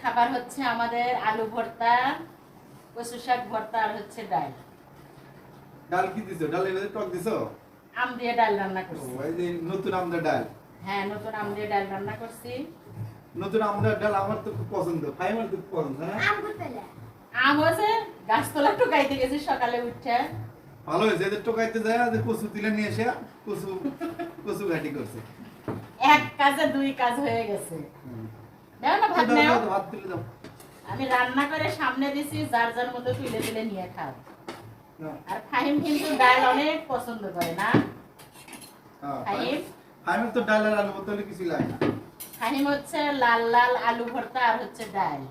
খাবার হচ্ছে আমাদের আলু ভর্তা, কচু শাক ভর্তা আর হচ্ছে ডাল। ডাল কি দিছো? ডালের মধ্যে টক দিছো? আম দিয়ে ডাল রান্না করছি। এই যে নতুন আমদার ডাল। হ্যাঁ, নতুন আম দিয়ে ডাল রান্না করছি। নতুন আমদার ডাল আমার তো খুব পছন্দ, ফাইমার খুব পছন্দ। হ্যাঁ আম হচ্ছে গাছতলা টুকাইতে গেছি সকালে উঠে। ভালো হয়েছে, এদের টোকাইতে যায় যে কচু তুলে নিয়ে এসে কচু কচু ঘাটি করছে। এক কাজে দুই কাজ হয়ে গেছে। দাও না ভাত নাও। ভাত তুলে দাও। আমি রান্না করে সামনে দিছি, যার যার মতো তুলে তুলে নিয়ে খাও। আর ফাহিম কিন্তু ডাল অনেক পছন্দ করে না? ফাহিম ফাহিম তো ডাল আর আলু ভর্তা হলে কিছু লাগে না। ফাহিম হচ্ছে লাল লাল আলু ভর্তা আর হচ্ছে ডাল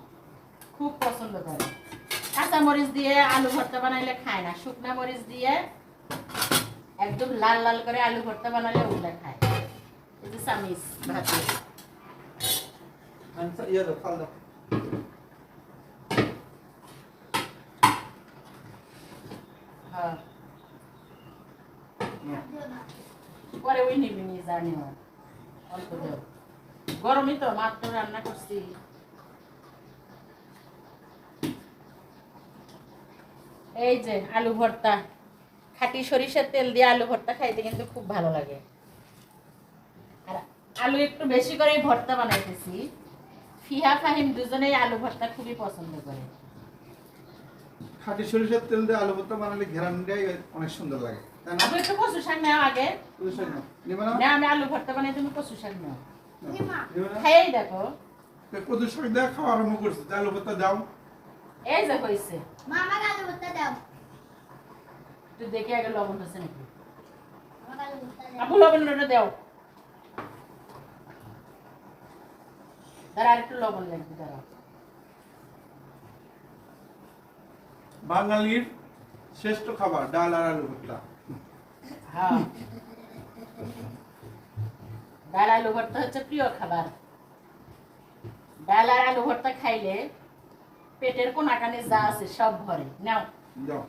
খুব পছন্দ করে। কাঁচা মরিচ দিয়ে আলু ভর্তা বানাইলে খায় না, শুকনা মরিচ দিয়ে একদম লাল লাল করে আলু ভর্তা বানালে ওগুলা খায়। এই যে সামিস ভাতে আচ্ছা, ইয়া দাও, খাল দাও। হ্যাঁ, পরে ওই নিবি নিয়ে জানি অল্প দেব, গরমই তো মাত্র রান্না করছি। এই যে আলু ভর্তা, খাঁটি সরিষার তেল দিয়ে আলু ভর্তা খাইতে কিন্তু খুব ভালো লাগে। আর আলু একটু বেশি করে ভর্তা বানাইতেছি। ফিহা ফাহিম দুজনেই আলু ভর্তা খুবই পছন্দ করে। খাঁটি সরিষার তেল দিয়ে আলু ভর্তা বানালে ঘেরানটাই অনেক সুন্দর লাগে, তাই না? আপনি একটু কচু শাক নাও আগে। কচু শাক নাও। নিবে না? না, আমি আলু ভর্তা বানাই, তুমি কচু শাক নাও। নিবে না? খাইয়েই দেখো। তো কচু শাক দিয়ে খাওয়া আরম্ভ করছে, তা আলু ভর্তা দাও। এই যে হয়েছে, মামা আলু ভর্তা দাও। তুই দেখে আগে লবণ হচ্ছে নাকি। আমাকে আলু ভর্তা দাও। আপু লবণটা দাও, তার আর একটু লবণ লাগবে। দাঁড়াও, বাঙালির শ্রেষ্ঠ খাবার ডাল আর আলু ভর্তা। হ্যাঁ, ডাল আলু ভর্তা হচ্ছে প্রিয় খাবার। ডাল আর আলু ভর্তা খাইলে পেটের কোনাকানে যা আছে সব ভরে। নাও, দাও।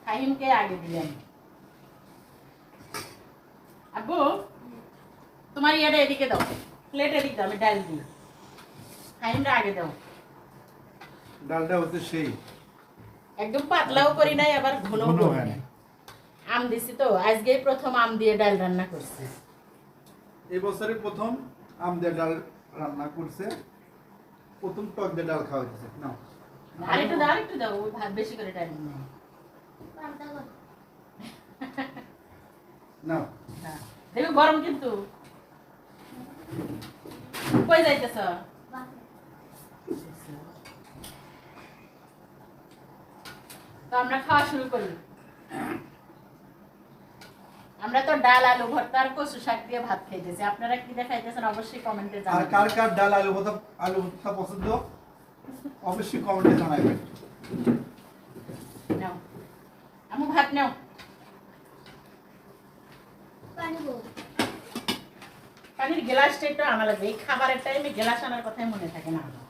ফাহিমকে আগে দিলাম। আব্বু, তোমার ইয়েটা এদিকে দাও, প্লেট এদিকে দাও, আমি ডাল দিই। ফাহিমটা আগে দাও। ডালটা হচ্ছে সেই একদম পাতলাও করি নাই, আবার ঘনও ঘন করি হয় নাই। না। আম দিছি তো, আজকেই প্রথম আম দিয়ে ডাল রান্না করছি। এই বছরে প্রথম আম দিয়ে ডাল রান্না করছে, প্রথম টক দিয়ে ডাল খাওয়া হচ্ছে। নাও আরেকটু দাও, আরেকটু দাও, ওই ভাত বেশি করে ডাল দিই। পান্তা ভাত। নাও। দেখো গরম কিন্তু। কই যাইতেছ? তো আমরা খাওয়া শুরু করি। আমরা তো ডাল আলু ভর্তা আর কচু শাক দিয়ে ভাত খাইতেছি। আপনারা কি দিয়ে খাইতেছেন অবশ্যই কমেন্টে আর জানাবেন। কার কার ডাল আলু ভর্তা পছন্দ অবশ্যই কমেন্টে জানাবেন। নাও আমু, ভাত নাও। পানি বল। পানির গ্লাসটা একটু আনা লাগবে, এই খাবারের টাইমে গ্লাস আনার কথাই মনে থাকে না আমার।